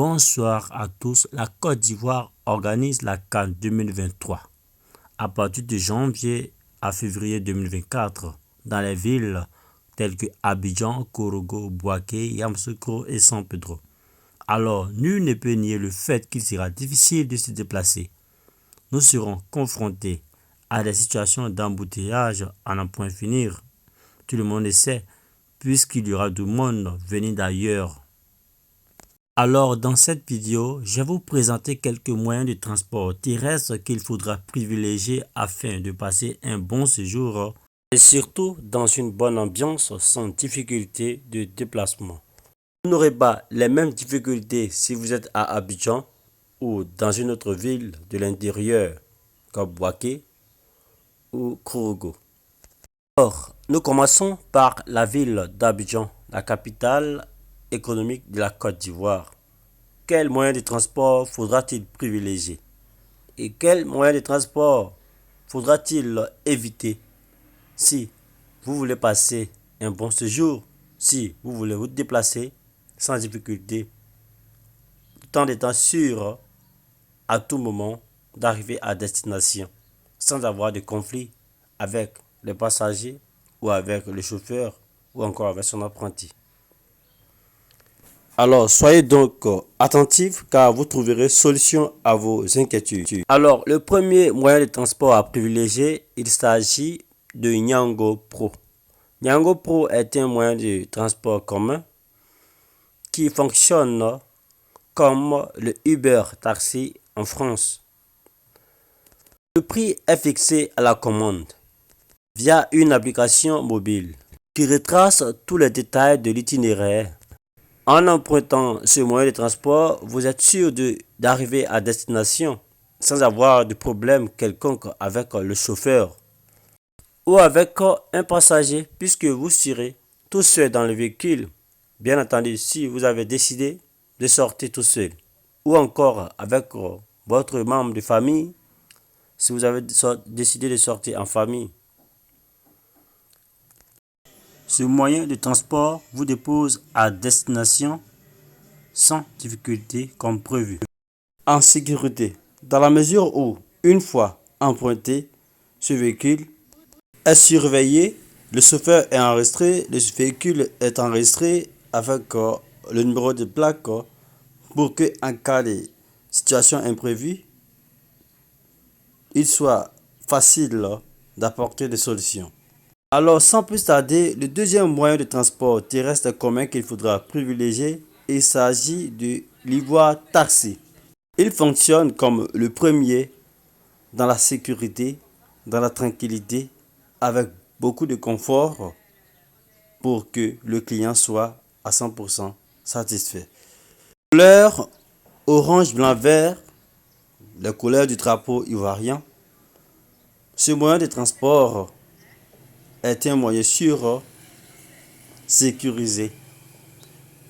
Bonsoir à tous. La Côte d'Ivoire organise la CAN 2023 à partir de janvier à février 2024 dans les villes telles que Abidjan, Korogo, Bouaké, Yamoussoukro et San Pedro. Alors, nul ne peut nier le fait qu'il sera difficile de se déplacer. Nous serons confrontés à des situations d'embouteillage à n'en point finir. Tout le monde le sait, puisqu'il y aura du monde venu d'ailleurs. Alors, dans cette vidéo, je vais vous présenter quelques moyens de transport terrestre qu'il faudra privilégier afin de passer un bon séjour et surtout dans une bonne ambiance sans difficulté de déplacement. Vous n'aurez pas les mêmes difficultés si vous êtes à Abidjan ou dans une autre ville de l'intérieur comme Bouaké ou Kourougo. Alors, nous commençons par la ville d'Abidjan, la capitale économique de la Côte d'Ivoire. Quel moyen de transport faudra-t-il privilégier? Et quel moyen de transport faudra-t-il éviter si vous voulez passer un bon séjour, si vous voulez vous déplacer sans difficulté, tout en étant sûr à tout moment d'arriver à destination sans avoir de conflit avec les passagers ou avec le chauffeur ou encore avec son apprenti. Alors, soyez donc attentifs car vous trouverez solution à vos inquiétudes. Alors, le premier moyen de transport à privilégier, il s'agit de Nyango Pro. Nyango Pro est un moyen de transport commun qui fonctionne comme le Uber Taxi en France. Le prix est fixé à la commande via une application mobile qui retrace tous les détails de l'itinéraire. En empruntant ce moyen de transport, vous êtes sûr d'arriver à destination sans avoir de problème quelconque avec le chauffeur ou avec un passager puisque vous serez tout seul dans le véhicule. Bien entendu, si vous avez décidé de sortir tout seul ou encore avec votre membre de famille, si vous avez décidé de sortir en famille. Ce moyen de transport vous dépose à destination sans difficulté comme prévu. En sécurité, dans la mesure où, une fois emprunté, ce véhicule est surveillé, le chauffeur est enregistré, le véhicule est enregistré avec le numéro de plaque pour que, en cas de situation imprévue, il soit facile d'apporter des solutions. Alors, sans plus tarder, le deuxième moyen de transport terrestre commun qu'il faudra privilégier, il s'agit de l'Ivoire Taxi. Il fonctionne comme le premier dans la sécurité, dans la tranquillité, avec beaucoup de confort pour que le client soit à 100% satisfait. Couleur orange, blanc, vert, les couleurs du drapeau ivoirien. Ce moyen de transport est un moyen sûr, sécurisé,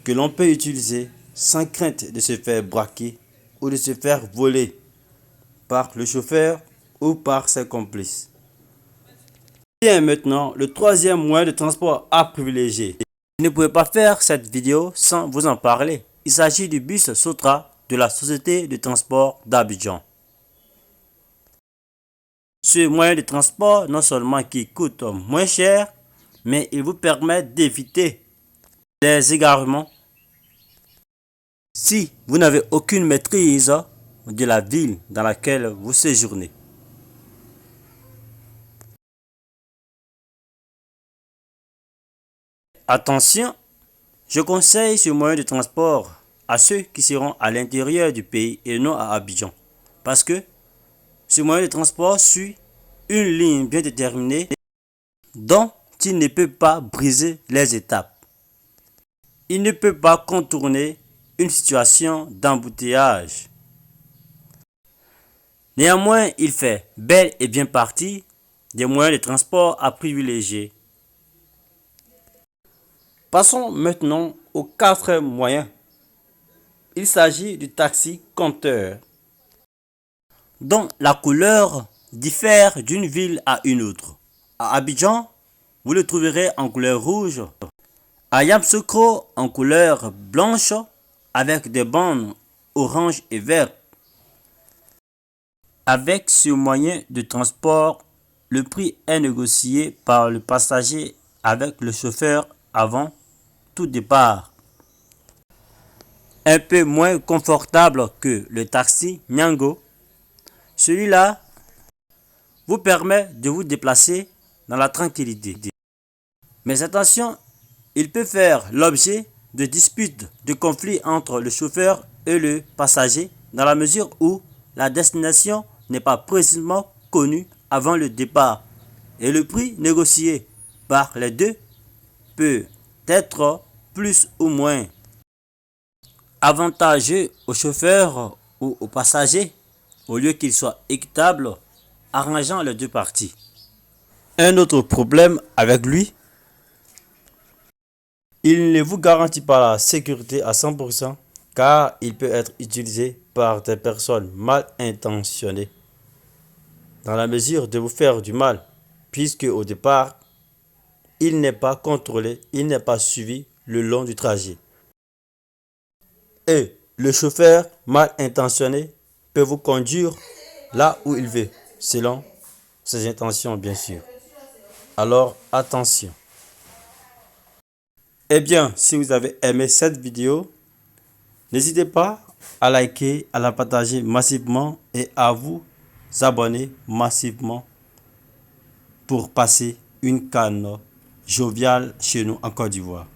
que l'on peut utiliser sans crainte de se faire braquer ou de se faire voler par le chauffeur ou par ses complices. Bien maintenant, le troisième moyen de transport à privilégier. Je ne pouvais pas faire cette vidéo sans vous en parler. Il s'agit du bus Sotra de la Société de transport d'Abidjan. Ce moyen de transport, non seulement qui coûte moins cher, mais il vous permet d'éviter les égarements. Si vous n'avez aucune maîtrise de la ville dans laquelle vous séjournez. Attention, je conseille ce moyen de transport à ceux qui seront à l'intérieur du pays et non à Abidjan. Parce que ce moyen de transport suit une ligne bien déterminée dont il ne peut pas briser les étapes. Il ne peut pas contourner une situation d'embouteillage. Néanmoins, il fait bel et bien partie des moyens de transport à privilégier. Passons maintenant au quatrième moyen. Il s'agit du taxi compteur, dont la couleur diffère d'une ville à une autre. À Abidjan, vous le trouverez en couleur rouge. À Yamoussoukro, en couleur blanche. avec des bandes orange et vert. Avec ce moyen de transport, le prix est négocié par le passager avec le chauffeur avant tout départ. Un peu moins confortable que le taxi Niango, celui-là vous permet de vous déplacer dans la tranquillité. Mais attention, il peut faire l'objet de disputes, de conflits entre le chauffeur et le passager dans la mesure où la destination n'est pas précisément connue avant le départ et le prix négocié par les deux peut être plus ou moins avantageux au chauffeur ou au passager au lieu qu'il soit équitable, arrangeant les deux parties. Un autre problème avec lui, il ne vous garantit pas la sécurité à 100% car il peut être utilisé par des personnes mal intentionnées dans la mesure de vous faire du mal puisque au départ, il n'est pas contrôlé, il n'est pas suivi le long du trajet. Et le chauffeur mal intentionné peut vous conduire là où il veut, selon ses intentions bien sûr. Alors attention. Eh bien, si vous avez aimé cette vidéo, n'hésitez pas à liker, à la partager massivement et à vous abonner massivement pour passer une canne joviale chez nous en Côte d'Ivoire.